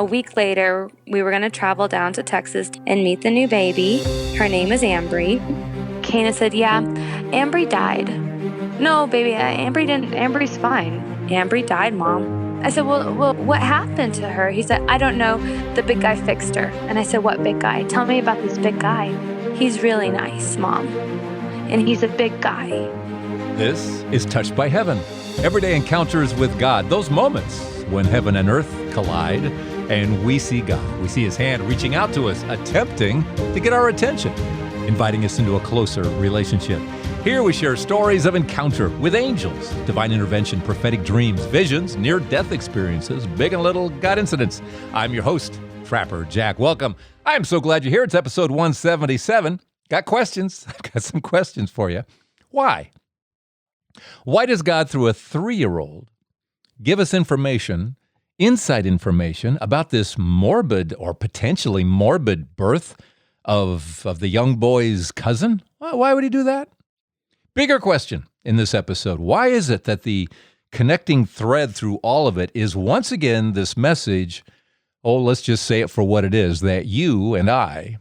week later, we were going to travel down to Texas and meet the new baby. Her name is Ambry. Canaan said, yeah, Ambry died. No, baby, Ambry's fine. Ambry died, Mom. I said, well, what happened to her? He said, I don't know. The big guy fixed her. And I said, what big guy? Tell me about this big guy. He's really nice, Mom. And he's a big guy. This is Touched by Heaven. Everyday encounters with God. Those moments when heaven and earth collide and we see God. We see his hand reaching out to us, attempting to get our attention, inviting us into a closer relationship. Here we share stories of encounter with angels, divine intervention, prophetic dreams, visions, near-death experiences, big and little God incidents. I'm your host, Trapper Jack. Welcome. I'm so glad you're here. It's episode 177. Got questions? I've got some questions for you. Why? Why does God, through a 3-year-old, give us inside information about this morbid or potentially morbid birth of the young boy's cousin? Why would he do that? Bigger question in this episode. Why is it that the connecting thread through all of it is once again this message, let's just say it for what it is, that you and I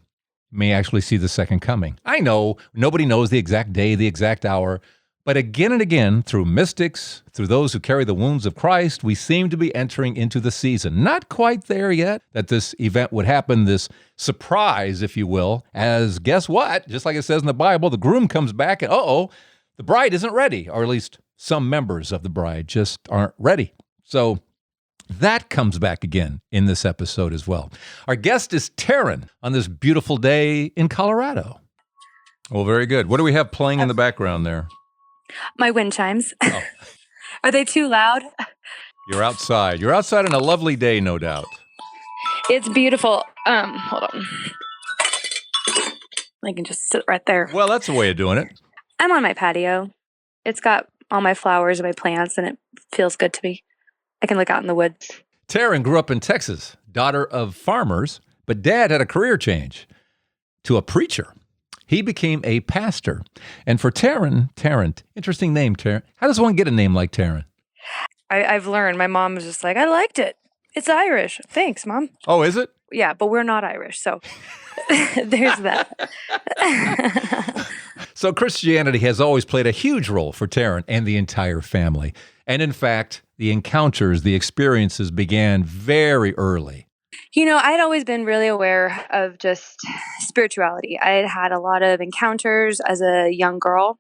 may actually see the second coming? I know nobody knows the exact day, the exact hour, but again and again, through mystics, through those who carry the wounds of Christ, we seem to be entering into the season. Not quite there yet that this event would happen, this surprise, if you will, as guess what? Just like it says in the Bible, the groom comes back and, the bride isn't ready, or at least some members of the bride just aren't ready. So that comes back again in this episode as well. Our guest is Taryn on this beautiful day in Colorado. Well, very good. What do we have playing in the background there? My wind chimes. Oh. Are they too loud? You're outside. You're outside on a lovely day, no doubt. It's beautiful. Hold on. I can just sit right there. Well, that's a way of doing it. I'm on my patio. It's got all my flowers and my plants, and it feels good to me. I can look out in the woods. Taryn grew up in Texas, daughter of farmers, but dad had a career change to a preacher. He became a pastor. And for Taryn, interesting name, Taryn. How does one get a name like Taryn? I've learned. My mom was just like, I liked it. It's Irish. Thanks, Mom. Oh, is it? Yeah, but we're not Irish, so there's that. So Christianity has always played a huge role for Taryn and the entire family. And in fact, the encounters, the experiences began very early. You know, I'd always been really aware of just spirituality. I had a lot of encounters as a young girl,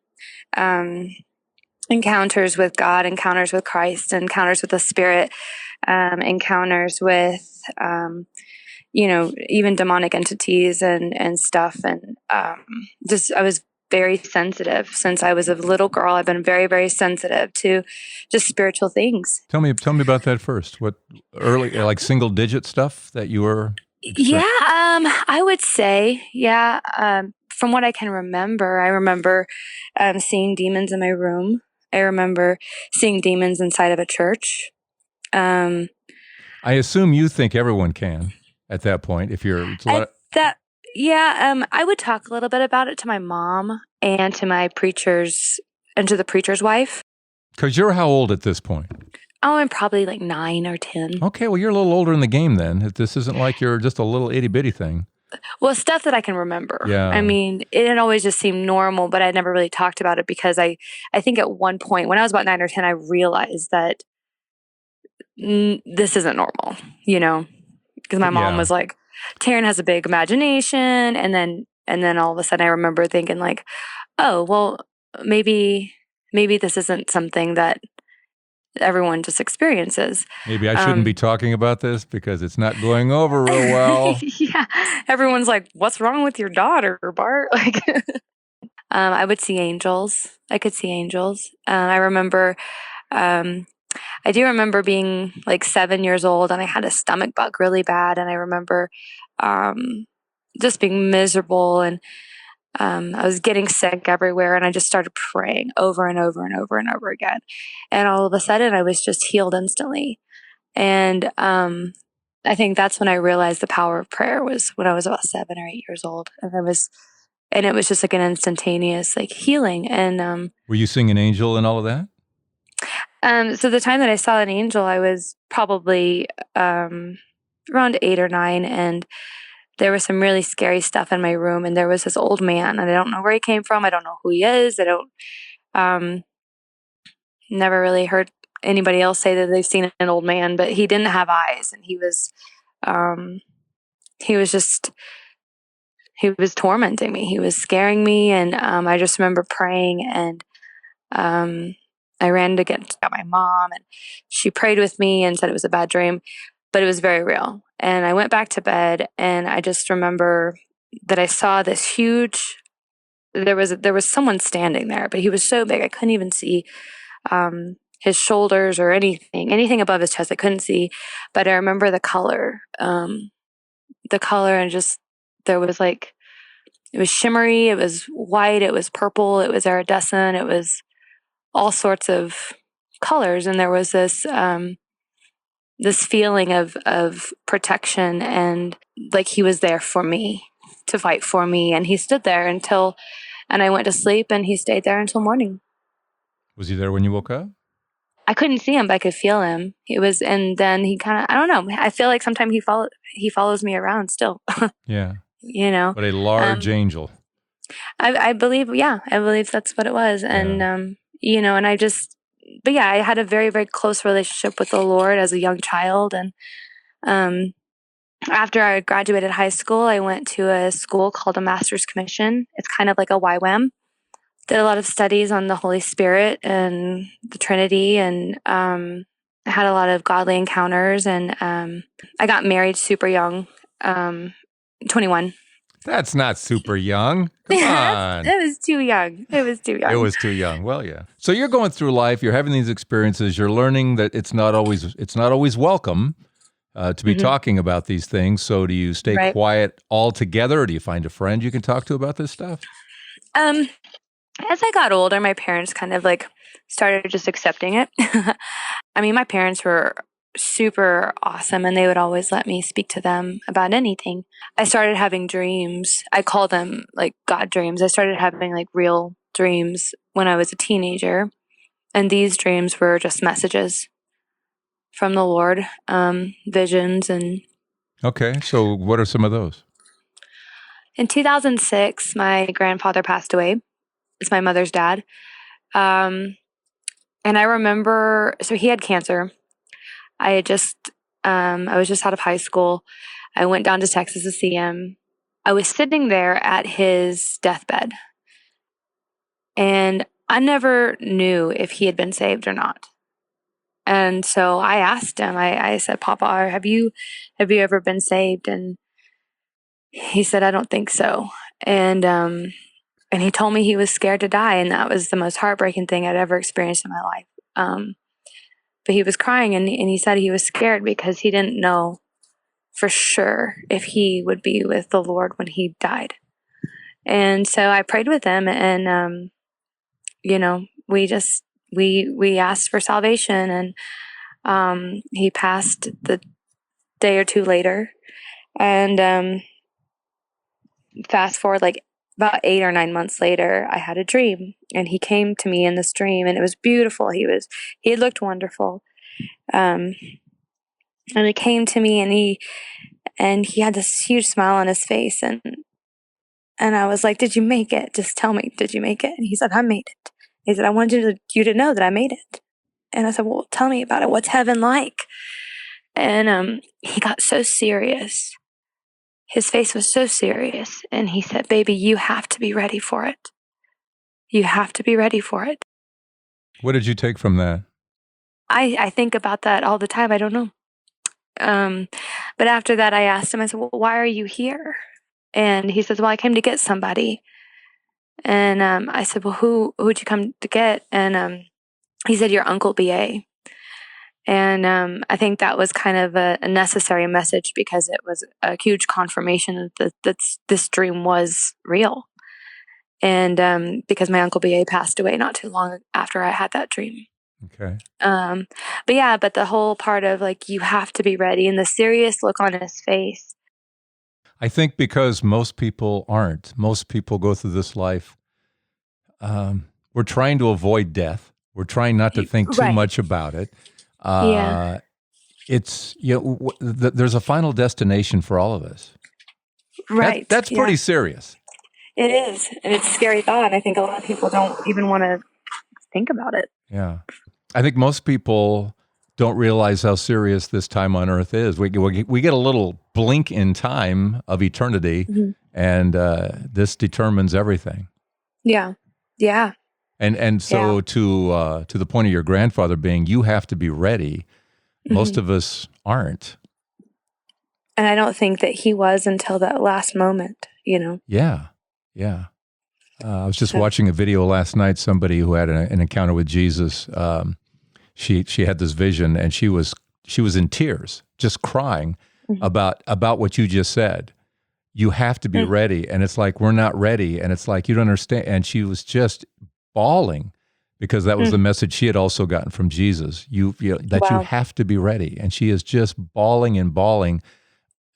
encounters with God, encounters with Christ, encounters with the Spirit, encounters with, even demonic entities and stuff. And I was very sensitive since I was a little girl. I've been very, very sensitive to just spiritual things. Tell me about that first. What early, like single digit stuff that you were? Yeah, I would say, from what I can remember, I remember seeing demons in my room. I remember seeing demons inside of a church. I assume you think everyone can at that point. If you're I would talk a little bit about it to my mom and to my preachers and to the preacher's wife. Because you're how old at this point? Oh, I'm probably like 9 or 10. Okay, well, you're a little older in the game then. This isn't like you're just a little itty-bitty thing. Well, stuff that I can remember. Yeah. I mean, it had always just seemed normal, but I never really talked about it because I think at one point, when I was about 9 or 10, I realized that this isn't normal, because my mom was like, Taryn has a big imagination, and then all of a sudden I remember thinking like, oh, well, maybe this isn't something that everyone just experiences. Maybe I shouldn't be talking about this because it's not going over real well. Yeah, everyone's like, what's wrong with your daughter, Bart? Like, I would see angels. I could see angels. I remember. I do remember being like 7 years old and I had a stomach bug really bad. And I remember just being miserable and I was getting sick everywhere. And I just started praying over and over and over and over again. And all of a sudden I was just healed instantly. And I think that's when I realized the power of prayer was when I was about 7 or 8 years old. And it was just like an instantaneous like healing. And were you seeing an angel and all of that? So the time that I saw an angel, I was probably around 8 or 9, and there was some really scary stuff in my room. And there was this old man, and I don't know where he came from. I don't know who he is. I don't, um, never really heard anybody else say that they've seen an old man, but he didn't have eyes, and um, he was just, he was tormenting me. He was scaring me. And, I just remember praying, and, um, I ran to get my mom, and she prayed with me and said it was a bad dream, but it was very real. And I went back to bed, and I just remember that I saw this huge, there was someone standing there, but he was so big I couldn't even see his shoulders or anything above his chest. I couldn't see, but I remember the color, and just there was like, it was shimmery, it was white, it was purple, it was iridescent, it was all sorts of colors, and there was this feeling of protection, and like he was there for me, to fight for me. And he stood there and I went to sleep, and he stayed there until morning. Was he there when you woke up? I couldn't see him, but I could feel him. And then he kind of, I don't know. I feel like sometimes he follows me around still. Yeah. You know, But a large angel. I believe, yeah, I believe that's what it was. And, and but yeah, I had a very, very close relationship with the Lord as a young child. And, after I graduated high school, I went to a school called a Master's Commission. It's kind of like a YWAM. Did a lot of studies on the Holy Spirit and the Trinity, and, I had a lot of godly encounters. And, I got married super young, 21. That's not super young. Come on. It was too young. It was too young. It was too young. Well, yeah. So you're going through life. You're having these experiences. You're learning that it's not always welcome to be talking about these things. So do you stay quiet altogether, or do you find a friend you can talk to about this stuff? As I got older, my parents kind of like started just accepting it. I mean, my parents were super awesome, and they would always let me speak to them about anything. I started having dreams. I call them like God dreams. I started having like real dreams when I was a teenager, and these dreams were just messages from the Lord, visions. And okay, so what are some of those? In 2006, my grandfather passed away. It's my mother's dad. And I remember, so he had cancer. I was just out of high school. I went down to Texas to see him. I was sitting there at his deathbed, and I never knew if he had been saved or not. And so I asked him, I said, Papa, have you ever been saved? And he said, I don't think so. And he told me he was scared to die. And that was the most heartbreaking thing I'd ever experienced in my life. But he was crying, and he said he was scared because he didn't know for sure if he would be with the Lord when he died. And so I prayed with him, and, we asked for salvation, and he passed the day or two later. And fast forward like about 8 or 9 months later, I had a dream, and he came to me in this dream, and it was beautiful. He looked wonderful. And he came to me, and he had this huge smile on his face, and I was like, did you make it? Just tell me, did you make it? And he said, I made it. He said, I wanted you to know that I made it. And I said, well, tell me about it. What's heaven like? And he got so serious. His face was so serious. And he said, baby, you have to be ready for it. You have to be ready for it. What did you take from that? I think about that all the time. I don't know. But after that, I asked him, I said, well, why are you here? And he says, well, I came to get somebody. And I said, well, who'd you come to get? And he said, your Uncle BA. And I think that was kind of a necessary message, because it was a huge confirmation that this dream was real. And because my Uncle BA passed away not too long after I had that dream. Okay. But the whole part of like, you have to be ready, and the serious look on his face. I think because most people aren't. Most people go through this life. We're trying to avoid death. We're trying not to think too much about it. Yeah. it's, there's a final destination for all of us. Right. That's Yeah. pretty serious. It is. And it's a scary thought. I think a lot of people don't even want to think about it. Yeah. I think most people don't realize how serious this time on earth is. We get a little blink in time of eternity, Mm-hmm. and this determines everything. Yeah. Yeah. And so Yeah. to the point of your grandfather being, you have to be ready. Most Mm-hmm. of us aren't. And I don't think that he was until that last moment, Yeah. Yeah. I was just watching a video last night. Somebody who had an encounter with Jesus. She had this vision, and she was in tears, just crying Mm-hmm. about what you just said. You have to be Mm-hmm. ready, and it's like we're not ready, and it's like you don't understand. And she was just bawling because that was the message she had also gotten from Jesus. You Wow. have to be ready, and she is just bawling and bawling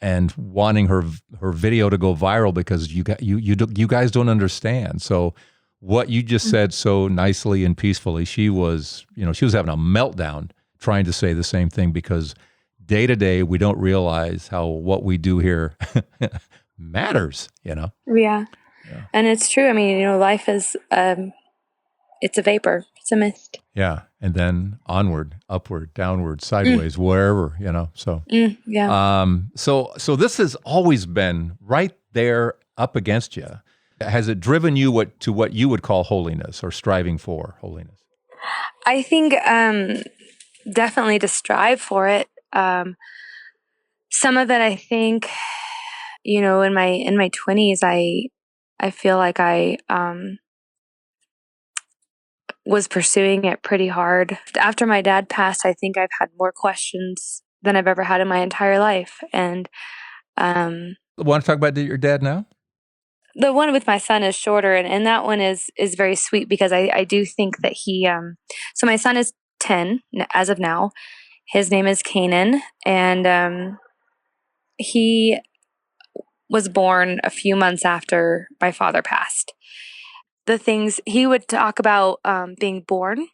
and wanting her video to go viral because you guys don't understand. So what you just said so nicely and peacefully, she was having a meltdown trying to say the same thing because day to day we don't realize how what we do here matters. Yeah. Yeah. And it's true. I mean, life is it's a vapor. It's a mist. Yeah. And then onward, upward, downward, sideways, wherever, so. Yeah. So this has always been right there up against you. Has it driven you to what you would call holiness or striving for holiness? I think definitely to strive for it. Some of it, I think, in my 20s, I feel like I was pursuing it pretty hard. After my dad passed, I think I've had more questions than I've ever had in my entire life. And Want to talk about your dad now? the one with my son is shorter, and that one is very sweet because I do think that he so my son is 10 as of now. His name is Canaan, and he was born a few months after my father passed. The things he would talk about being born,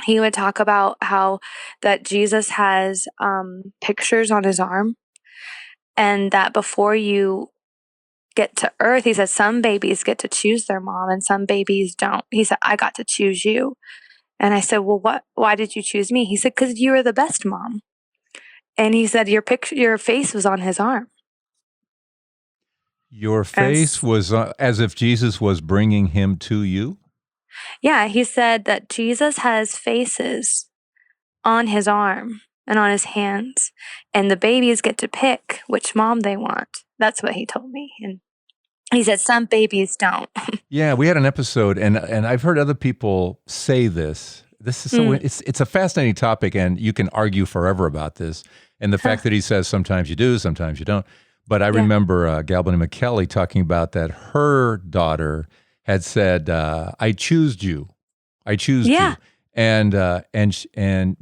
he would talk about how that Jesus has pictures on his arm, and that before you get to earth, he said some babies get to choose their mom and some babies don't. He said, I got to choose you. And I said, well, why did you choose me? He said, because you were the best mom. And he said, your face was on his arm. Your face was as if Jesus was bringing him to you? Yeah, he said that Jesus has faces on his arm and on his hands, and the babies get to pick which mom they want. That's what he told me. And he said some babies don't. Yeah, we had an episode, and I've heard other people say this. This is so it's a fascinating topic, and you can argue forever about this. And the fact that he says sometimes you do, sometimes you don't. But I remember Galbany McKelly talking about that her daughter had said, "I choose you, I choose you," and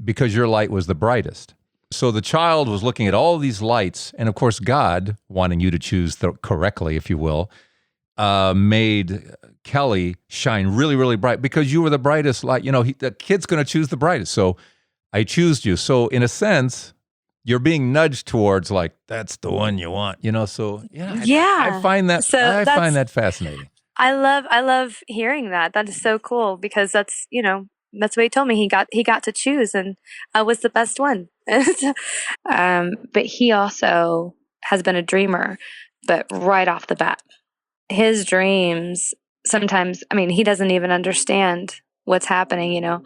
because your light was the brightest. So the child was looking at all these lights, and of course, God, wanting you to choose correctly, if you will, made Kelly shine really, really bright because you were the brightest light. The kid's going to choose the brightest. So I choose you. So in a sense, you're being nudged towards like, that's the one you want, So I find that find that fascinating. I love hearing that. That is so cool because that's what he told me. He got to choose, and I was the best one. But he also has been a dreamer, but right off the bat, his dreams sometimes, he doesn't even understand what's happening,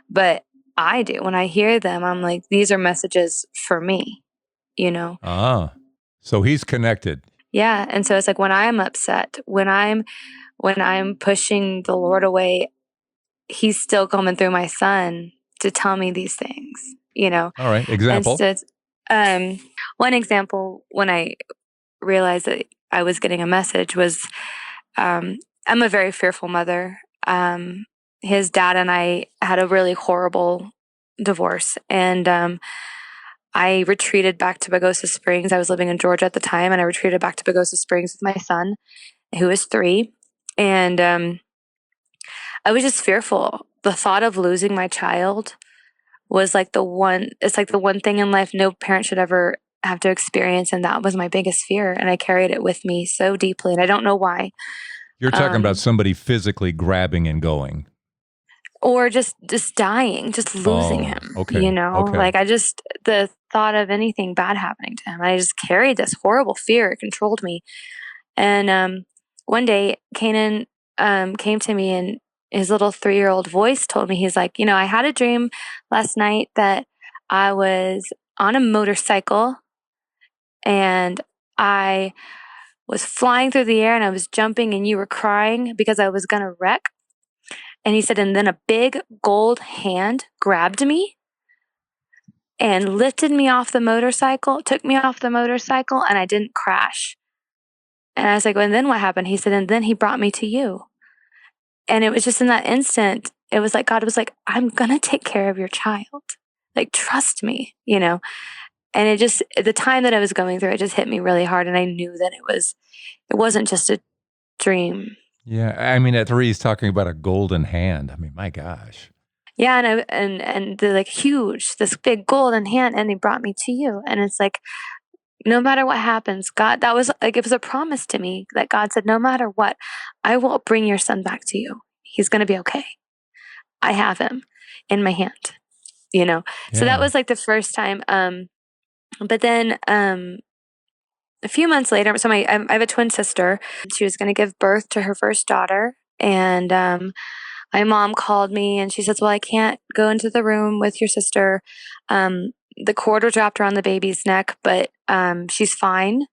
but I do. When I hear them, I'm like, these are messages for me, So he's connected. Yeah. And so it's like when I'm upset, when I'm pushing the Lord away, he's still coming through my son to tell me these things, All right. Example. One example when I realized that I was getting a message was, I'm a very fearful mother. His dad and I had a really horrible divorce, and I retreated back to Pagosa Springs. I was living in Georgia at the time, and I retreated back to Pagosa Springs with my son, who is 3. And I was just fearful. The thought of losing my child was like it's like the one thing in life no parent should ever have to experience. And that was my biggest fear. And I carried it with me so deeply. And I don't know why. You're talking about somebody physically grabbing and going. Or just dying, just losing him, okay. Okay. Like the thought of anything bad happening to him, I just carried this horrible fear. It controlled me. And one day, Canaan came to me, and his little 3-year-old voice told me, he's like, I had a dream last night that I was on a motorcycle and I was flying through the air and I was jumping and you were crying because I was going to wreck. And he said, and then a big gold hand grabbed me and lifted me off the motorcycle, took me off the motorcycle, and I didn't crash. And I was like, well, and then what happened? He said, and then he brought me to you. And it was just in that instant, it was like God was like, I'm going to take care of your child. Like, trust me, And it just, at the time that I was going through, it just hit me really hard. And I knew that it wasn't just a dream. Yeah, I mean, at 3, he's talking about a golden hand. I mean, my gosh. Yeah, and they're like huge, this big golden hand, and he brought me to you. And it's like, no matter what happens, God, that was like, it was a promise to me that God said, no matter what, I will bring your son back to you. He's going to be okay. I have him in my hand, Yeah. So that was like the first time. But then, a few months later, so I have a twin sister. She was going to give birth to her first daughter. And my mom called me and she says, well, I can't go into the room with your sister. The cord was wrapped around the baby's neck, but she's fine.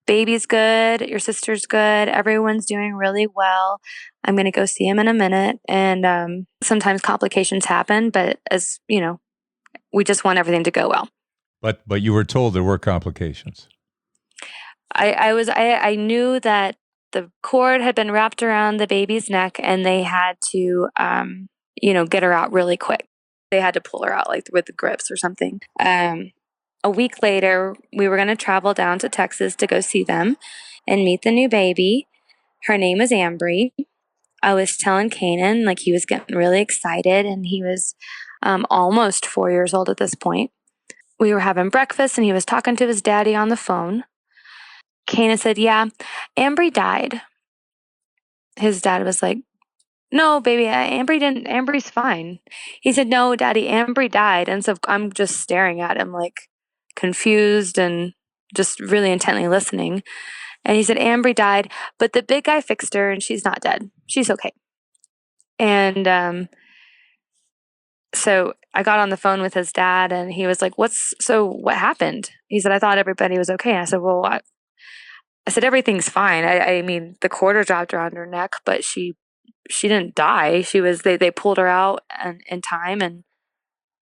Baby's good. Your sister's good. Everyone's doing really well. I'm going to go see him in a minute. And sometimes complications happen, but as we just want everything to go well. But you were told there were complications. I knew that the cord had been wrapped around the baby's neck and they had to, get her out really quick. They had to pull her out like with the grips or something. A week later, we were going to travel down to Texas to go see them and meet the new baby. Her name is Ambry. I was telling Canaan, like, he was getting really excited, and he was almost 4 years old at this point. We were having breakfast and he was talking to his daddy on the phone. Canaan said, yeah, Ambry died. His dad was like, no, baby, Ambry's fine. He said, no, Daddy, Ambry died. And so I'm just staring at him like confused and just really intently listening. And he said, Ambry died, but the big guy fixed her and she's not dead. She's okay. And so I got on the phone with his dad and he was like, what happened? He said, I thought everybody was okay. And I said, well, I said, everything's fine. I mean, the cord was wrapped around her neck, but she didn't die. They pulled her out in time. And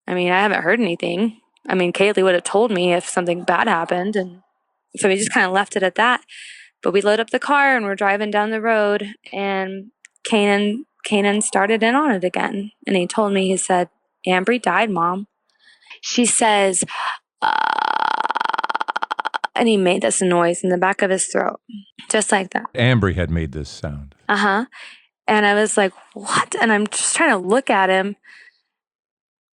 I mean, I haven't heard anything. I mean, Kaylee would have told me if something bad happened. And so we just kind of left it at that. But we load up the car and we're driving down the road and Canaan started in on it again. And he told me, he said, Ambry died, Mom. She says, and he made this noise in the back of his throat, just like that. Ambry had made this sound. Uh-huh. And I was like, what? And I'm just trying to look at him.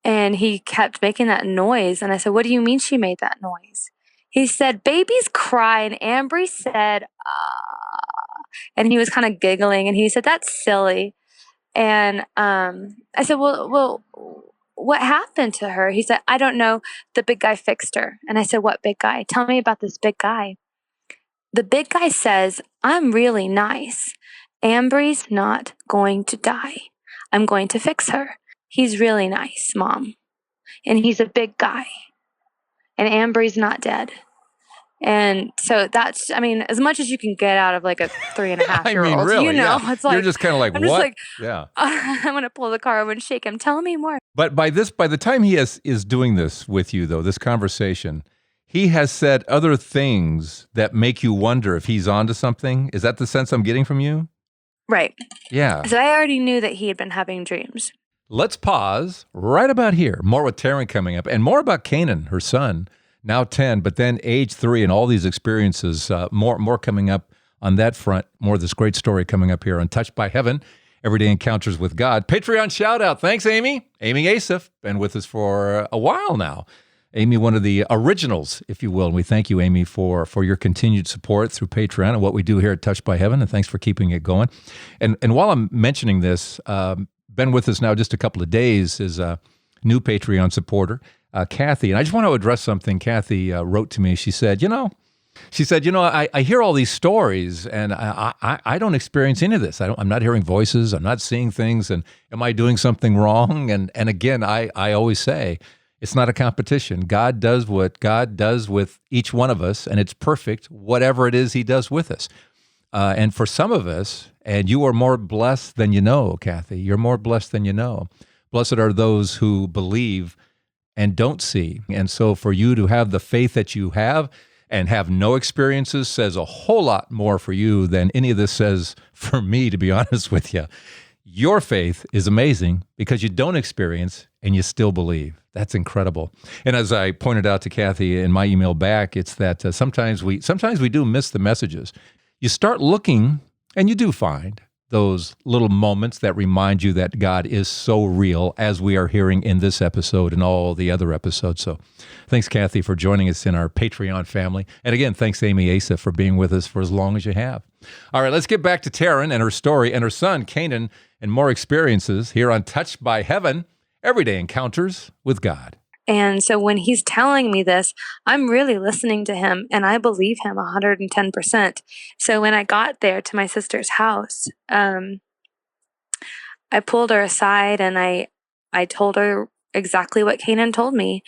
And he kept making that noise. And I said, what do you mean she made that noise? He said, babies cry. And Ambry said, and he was kind of giggling. And he said, that's silly. And I said, well, what happened to her? He said, I don't know. The big guy fixed her. And I said, what big guy? Tell me about this big guy. The big guy says, I'm really nice. Ambry's not going to die. I'm going to fix her. He's really nice, Mom. And he's a big guy. And Ambry's not dead. And so that's, I mean, as much as you can get out of like a 3.5-year-old, I mean, really, it's like, you're just kind of like, I'm what? Just like, yeah. I'm going to pull the car over and shake him. Tell me more. But by the time he is doing this with you, though, this conversation, he has said other things that make you wonder if he's onto something. Is that the sense I'm getting from you? Right. Yeah. So I already knew that he had been having dreams. Let's pause right about here. More with Taryn coming up, and more about Canaan, her son, now 10, but then age 3, and all these experiences. More coming up on that front. More of this great story coming up here on Touched by Heaven. Everyday Encounters with God. Patreon shout-out. Thanks, Amy. Amy Asif, been with us for a while now. Amy, one of the originals, if you will. And we thank you, Amy, for your continued support through Patreon and what we do here at Touched by Heaven. And thanks for keeping it going. And while I'm mentioning this, been with us now just a couple of days is a new Patreon supporter, Kathy. And I just want to address something Kathy wrote to me. She said, I hear all these stories and I don't experience any of this. I'm not hearing voices. I'm not seeing things. And am I doing something wrong? And again, I always say, it's not a competition. God does what God does with each one of us, and it's perfect, whatever it is he does with us. And for some of us, and you are more blessed than you know, Kathy, you're more blessed than you know. Blessed are those who believe and don't see. And so for you to have the faith that you have and have no experiences says a whole lot more for you than any of this says for me, to be honest with you. Your faith is amazing because you don't experience and you still believe. That's incredible. And as I pointed out to Kathy in my email back, it's that sometimes we do miss the messages. You start looking and you do find those little moments that remind you that God is so real, as we are hearing in this episode and all the other episodes. So thanks, Kathy, for joining us in our Patreon family. And again, thanks, Amy Asa, for being with us for as long as you have. All right, let's get back to Taryn and her story and her son, Canaan, and more experiences here on Touched by Heaven, Everyday Encounters with God. And so when he's telling me this, I'm really listening to him and I believe him 110%. So when I got there to my sister's house, I pulled her aside and I told her exactly what Canaan told me.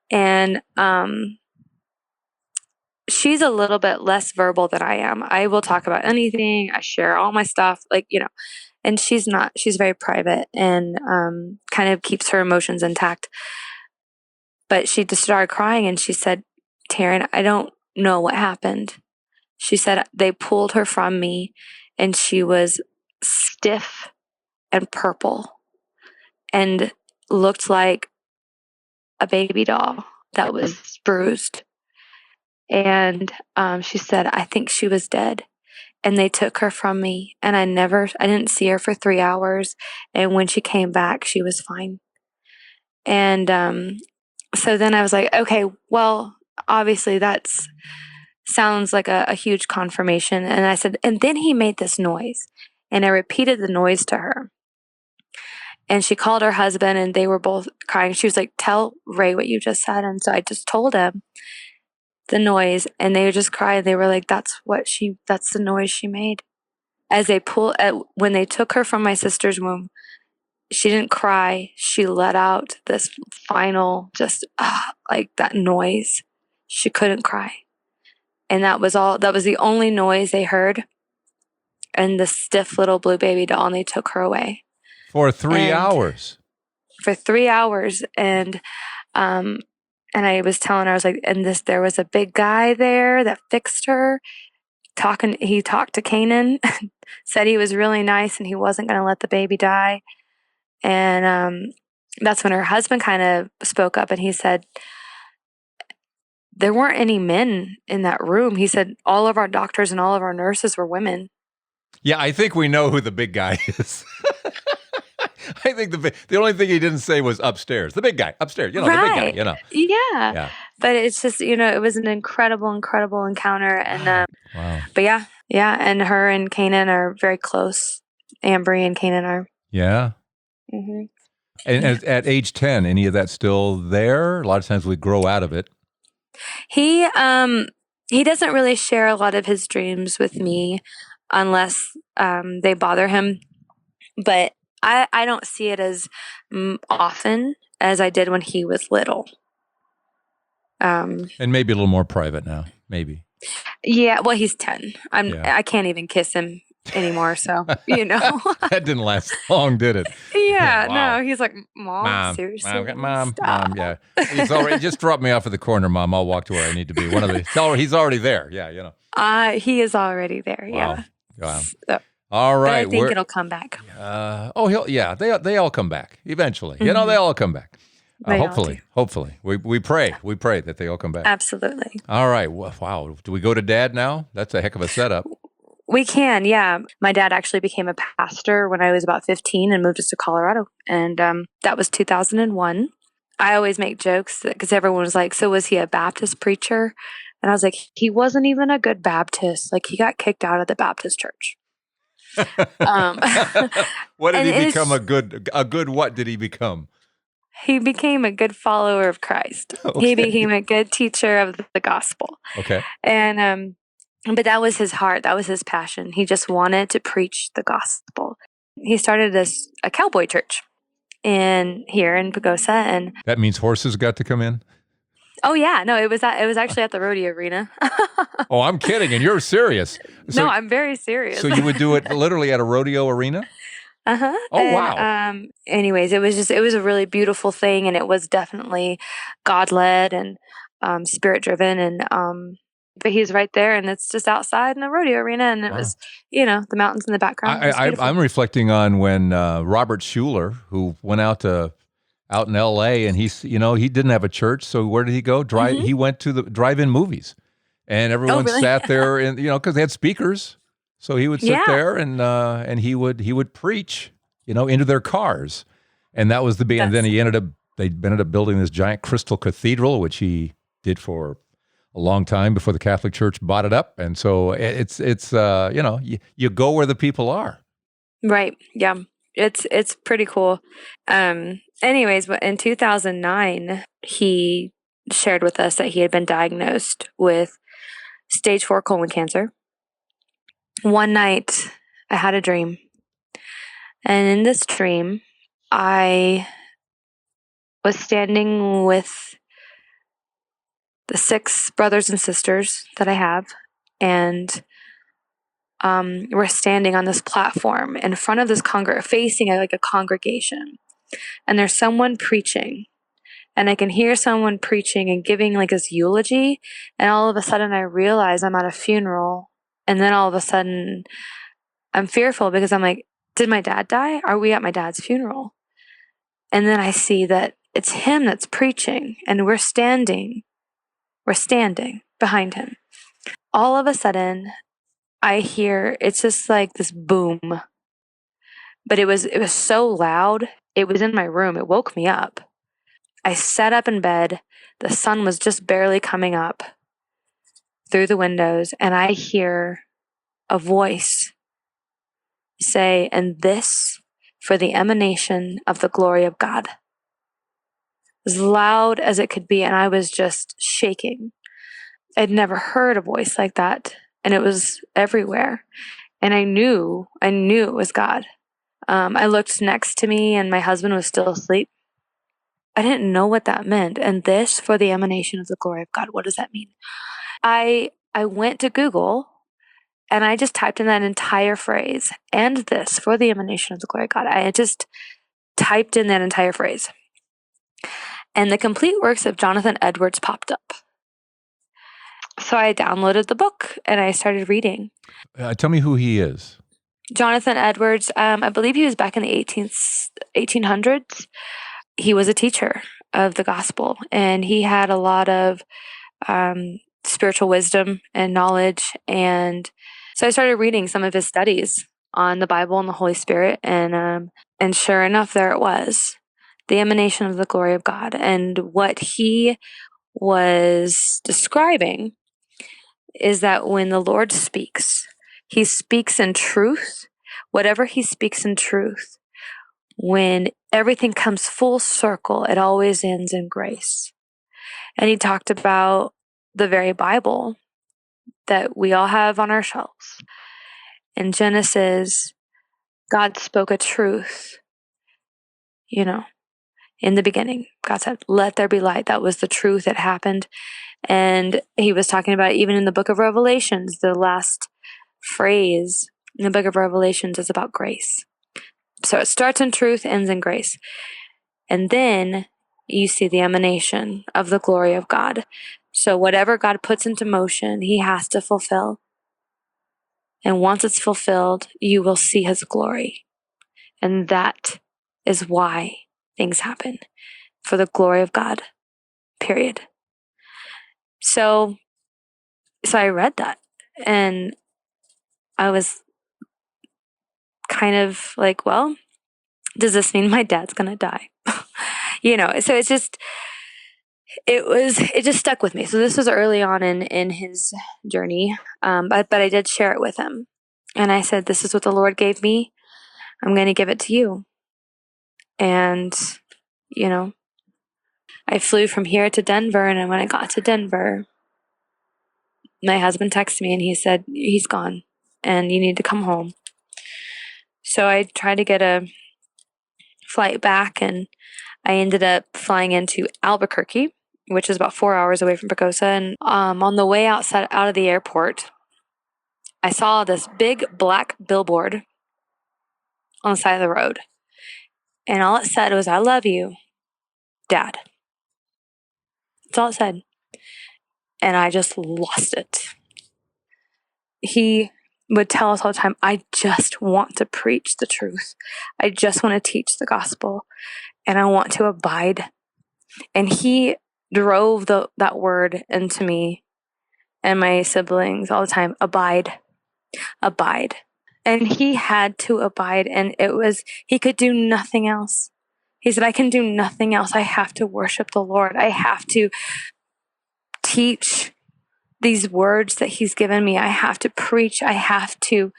And she's a little bit less verbal than I am. I will talk about anything. I share all my stuff, and she's not. She's very private and kind of keeps her emotions intact. But she just started crying and she said, Taryn, I don't know what happened. She said they pulled her from me and she was stiff and purple and looked like a baby doll that was bruised. And she said, I think she was dead. And they took her from me and I didn't see her for 3 hours. And when she came back, she was fine. And so then I was like, okay, well, obviously sounds like a huge confirmation. And I said, and then he made this noise. And I repeated the noise to her. And she called her husband and they were both crying. She was like, tell Ray what you just said. And so I just told him the noise and they just cried. They were like, that's the noise she made. When they took her from my sister's womb, she didn't cry. She let out this final, like that noise. She couldn't cry. And that was the only noise they heard. And the stiff little blue baby doll, and they took her away. For 3 hours. For 3 hours. And I was telling her, I was like, there was a big guy there that fixed her. He talked to Canaan, said he was really nice and he wasn't going to let the baby die. And that's when her husband kind of spoke up and he said, there weren't any men in that room. He said, all of our doctors and all of our nurses were women. Yeah, I think we know who the big guy is. I think the only thing he didn't say was upstairs. The big guy, upstairs. Right. The big guy, Yeah. But it's just, it was an incredible encounter. And wow. But yeah. And her and Canaan are very close. Ambry and Canaan are. Yeah. Mm-hmm. And at age 10, any of that still there? A lot of times we grow out of it. He doesn't really share a lot of his dreams with me unless they bother him. But I don't see it as often as I did when he was little. And maybe a little more private now, maybe. Yeah, well, he's 10. I can't even kiss him anymore, so, That didn't last long, did it? Yeah, Wow. No, he's like, Mom, seriously? Mom, stop. yeah. He's already, just drop me off at the corner, Mom. I'll walk to where I need to be. He's already there. Yeah, He is already there, wow. yeah. Wow. So, all right. but I think it'll come back. They all come back eventually. Mm-hmm. They all come back. Hopefully. We pray that they all come back. Absolutely. All right. Wow. Do we go to Dad now? That's a heck of a setup. We can, yeah. My dad actually became a pastor when I was about 15 and moved us to Colorado. And that was 2001. I always make jokes because everyone was like, so was he a Baptist preacher? And I was like, he wasn't even a good Baptist. Like, he got kicked out of the Baptist church. Um, What did and he become it's, a good what did he become? he became a good follower of Christ. He Okay. became a good teacher of the gospel. Okay. And but that was his heart. That was his passion. He just wanted to preach the gospel. He started a cowboy church here in Pagosa, and That means horses got to come in? oh yeah, no, it was actually at the rodeo arena. Oh, I'm kidding, and you're serious. No, So I'm very serious. so you would do it literally at a rodeo arena? Uh-huh. Oh, And wow. anyways, it was a really beautiful thing, and it was definitely God led and spirit driven, and but he's right there, and it's just outside in the rodeo arena, and it Wow. was, you know, the mountains in the background. It was beautiful. I'm reflecting on when Robert Schuler, who went out in L.A. and he didn't have a church, so where did he go? Hmm. He went to the drive-in movies, and Oh, everyone really? sat there, and because they had speakers, so he would sit Yeah. there and he would preach, into their cars, and that was the big. And then That's they ended up building this giant crystal cathedral, which he did for a long time before the Catholic Church bought it up, and so you go where the people are. right. Yeah. It's pretty cool. Anyways, in 2009, he shared with us that he had been diagnosed with stage 4 colon cancer. One night, I had a dream, and in this dream, I was standing with the 6 brothers and sisters that I have, and we're standing on this platform in front of this facing like a congregation, and there's someone preaching, and I can hear someone preaching and giving like this eulogy, and all of a sudden I realize I'm at a funeral, and then all of a sudden I'm fearful because I'm like, did my dad die? Are we at my dad's funeral? And then I see that it's him that's preaching, and we're standing behind him. All of a sudden, I hear it's just like this boom, but it was so loud. It was in my room. It woke me up. I sat up in bed. The sun was just barely coming up through the windows, and I hear a voice say, "And this for the emanation of the glory of God." As loud as it could be, and I was just shaking. I'd never heard a voice like that, and it was everywhere. And I knew it was God. I looked next to me, and my husband was still asleep. I didn't know what that meant. And this for the emanation of the glory of God. What does that mean? I went to Google and I just typed in that entire phrase, and this for the emanation of the glory of God. I just typed in that entire phrase, and the complete works of Jonathan Edwards popped up. So I downloaded the book and I started reading. Tell me who he is. Jonathan Edwards, I believe he was back in the 1800s. He was a teacher of the gospel, and he had a lot of spiritual wisdom and knowledge. And so I started reading some of his studies on the Bible and the Holy Spirit, and sure enough, there it was, the emanation of the glory of God. And what he was describing is that when the Lord speaks, he speaks in truth. Whatever he speaks in truth, when everything comes full circle, it always ends in grace. And he talked about the very Bible that we all have on our shelves. In Genesis, God spoke a truth, in the beginning. God said, "Let there be light." That was the truth that happened. And he was talking about even in the book of Revelations, the last phrase in the book of Revelations is about grace. So it starts in truth, ends in grace. And then you see the emanation of the glory of God. So whatever God puts into motion, he has to fulfill. And once it's fulfilled, you will see his glory. And that is why things happen, for the glory of God, period. So I read that, and I was kind of like, well, does this mean my dad's going to die? So it just stuck with me. So this was early on in his journey. But I did share it with him. And I said, this is what the Lord gave me. I'm going to give it to you. And, I flew from here to Denver. And when I got to Denver, my husband texted me and he said, he's gone and you need to come home. So I tried to get a flight back, and I ended up flying into Albuquerque, which is about 4 hours away from Pacosa. And on the way out of the airport, I saw this big black billboard on the side of the road. And all it said was, I love you, Dad. That's all it said. And I just lost it. He would tell us all the time, I just want to preach the truth. I just want to teach the gospel. And I want to abide. And he drove that word into me and my siblings all the time. Abide. Abide. And he had to abide. And he could do nothing else. He said, I can do nothing else. I have to worship the Lord. I have to teach these words that he's given me. I have to preach. I have to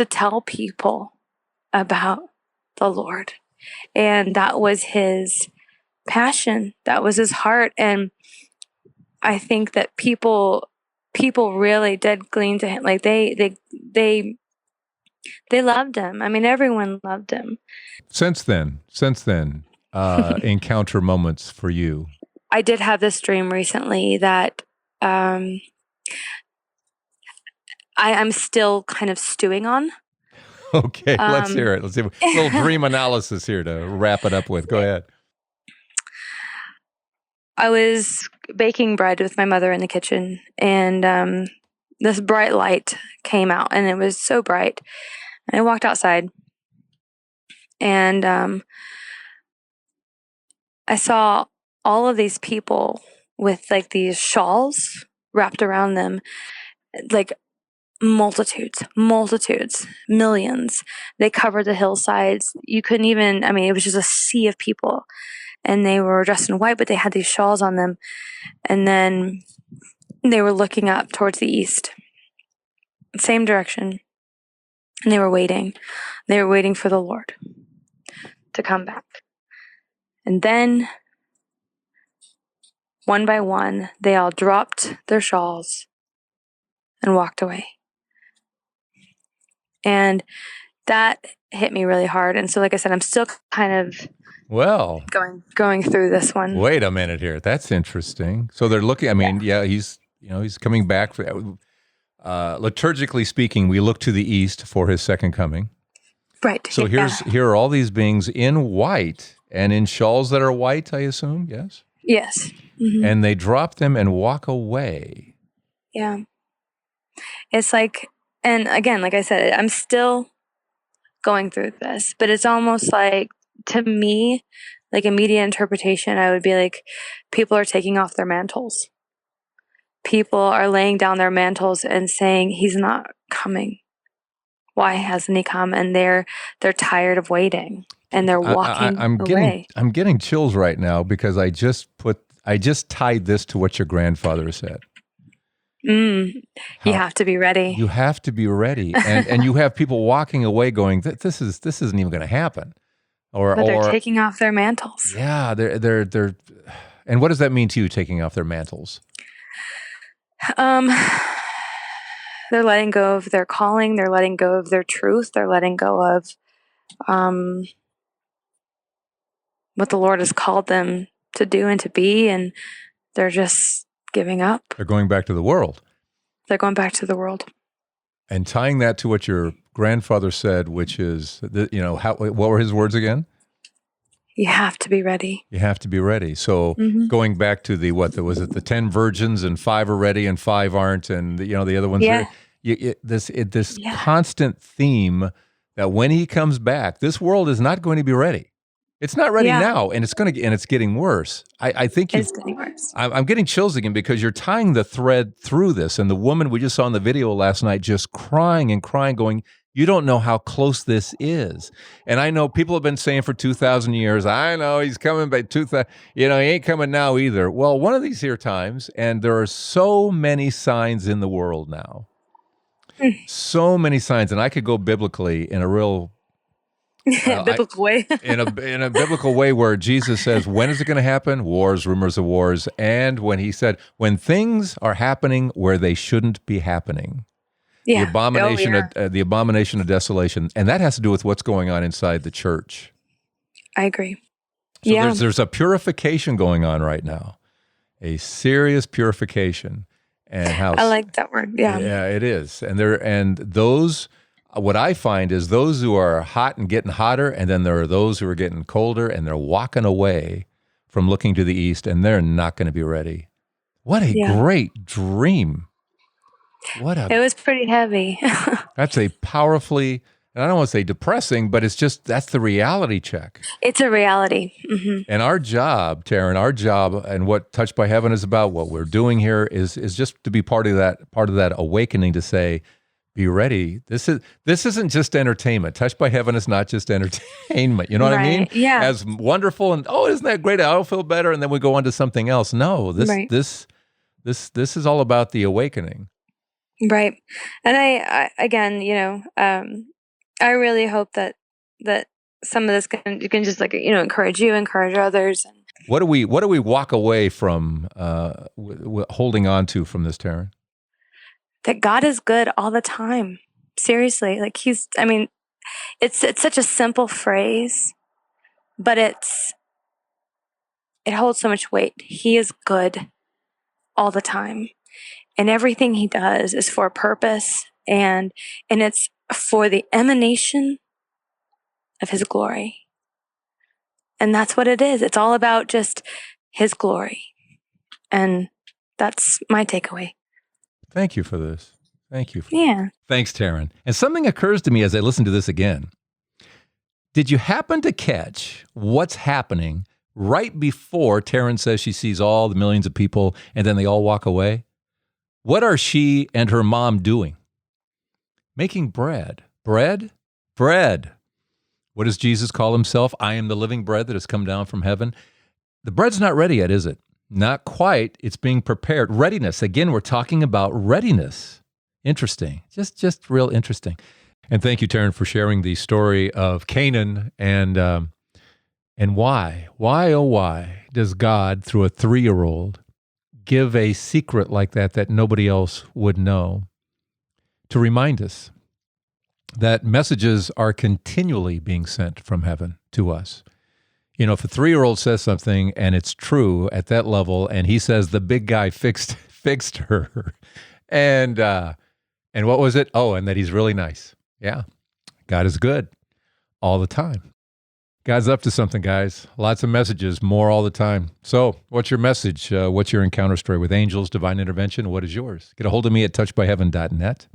tell people about the Lord. And that was his passion. That was his heart. And I think that people really did cling to him. Like they loved him. I mean, everyone loved him. Since then, encounter moments for you. I did have this dream recently that I'm still kind of stewing on. Okay, let's hear it. Let's see a little dream analysis here to wrap it up with. Go ahead. I was baking bread with my mother in the kitchen, and this bright light came out, and it was so bright. And I walked outside, and I saw all of these people with like these shawls wrapped around them, like multitudes, millions. They covered the hillsides. You couldn't even, it was just a sea of people. And they were dressed in white, but they had these shawls on them. And then they were looking up towards the east, same direction. And they were waiting. They were waiting for the Lord to come back. And then, one by one, they all dropped their shawls and walked away. And that hit me really hard. And so, like I said, I'm still kind of going through this one. Wait a minute here. That's interesting. So they're looking. He's coming back. Liturgically speaking, we look to the east for his second coming. Right. So here are all these beings in white and in shawls that are white, I assume. Yes. Yes. Mm-hmm. And they drop them and walk away. Yeah. It's like, and again, like I said, I'm still going through this, but it's almost like, to me, like immediate interpretation, I would be like, people are taking off their mantles. People are laying down their mantles and saying, he's not coming. Why hasn't he come? And they're tired of waiting, and they're walking away. I'm getting chills right now because I just tied this to what your grandfather said. You have to be ready. You have to be ready, and you have people walking away, going, "This isn't even going to happen," but they're taking off their mantles. Yeah, they're. And what does that mean to you? Taking off their mantles? They're letting go of their calling. They're letting go of their truth. They're letting go of what the Lord has called them to do and to be, and they're just giving up. They're going back to the world. They're going back to the world. And tying that to what your grandfather said, which is, what were his words again? You have to be ready. You have to be ready. So going back to the 10 virgins and 5 are ready and 5 aren't, and the other ones. Yeah. Constant theme that when he comes back, this world is not going to be ready. It's not ready Yeah, now, and it's getting worse. I think it's getting worse. I'm getting chills again because you're tying the thread through this, and the woman we just saw in the video last night just crying and crying, going, "You don't know how close this is." And I know people have been saying for 2,000 years, "I know he's coming by 2,000. He ain't coming now either." Well, one of these here times, and there are so many signs in the world now, so many signs, and I could go biblically in a real Biblical way. in a biblical way where Jesus says, when is it going to happen? Wars, rumors of wars. And when he said, when things are happening where they shouldn't be happening, Yeah. the abomination of desolation. And that has to do with what's going on inside the church. I agree. So Yeah. there's a purification going on right now, a serious purification. And how I like that word. Yeah. Yeah, it is. And those, what I find is those who are hot and getting hotter, and then there are those who are getting colder, and they're walking away from looking to the east, and they're not going to be ready. What a great dream. It was pretty heavy. That's a powerfully, and I don't want to say depressing, but that's the reality check. It's a reality. Mm-hmm. And our job, Taryn, and what Touched by Heaven is about, what we're doing here is just to be part of that awakening to say, be ready. This isn't just entertainment. Touched by Heaven is not just entertainment. You know what I mean? Yeah. As wonderful and isn't that great? I'll feel better, and then we go on to something else. No, this is all about the awakening. Right. And I again, I really hope that some of this can just encourage you, encourage others. And What do we walk away from holding on to from this, Taryn? that God is good all the time. Seriously, it's such a simple phrase, but it holds so much weight. He is good all the time, and everything he does is for a purpose, and it's for the emanation of his glory. And that's what it is. It's all about just his glory. And that's my takeaway. Thank you for this. Thank you. Yeah. Thanks, Taryn. And something occurs to me as I listen to this again. Did you happen to catch what's happening right before Taryn says she sees all the millions of people and then they all walk away? What are she and her mom doing? Making bread. Bread? Bread. What does Jesus call himself? I am the living bread that has come down from heaven. The bread's not ready yet, is it? Not quite. It's being prepared. Readiness. Again, we're talking about readiness. Interesting. Just real interesting. And thank you, Taryn, for sharing the story of Canaan and why. Why, oh, why does God, through a 3-year-old, give a secret like that nobody else would know to remind us that messages are continually being sent from heaven to us. If a 3-year-old says something and it's true at that level, and he says the big guy fixed her, and what was it? Oh, and that he's really nice. Yeah, God is good all the time. God's up to something, guys. Lots of messages, more all the time. So, what's your message? What's your encounter story with angels, divine intervention? What is yours? Get a hold of me at touchedbyheaven.net.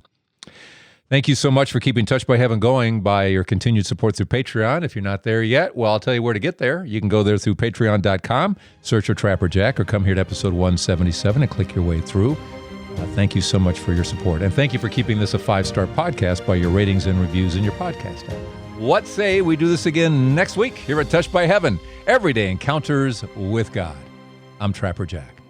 Thank you so much for keeping Touched by Heaven going by your continued support through Patreon. If you're not there yet, well, I'll tell you where to get there. You can go there through patreon.com, search for Trapper Jack, or come here to episode 177 and click your way through. Thank you so much for your support. And thank you for keeping this a 5-star podcast by your ratings and reviews in your podcast app. What say we do this again next week here at Touched by Heaven, Everyday Encounters with God. I'm Trapper Jack.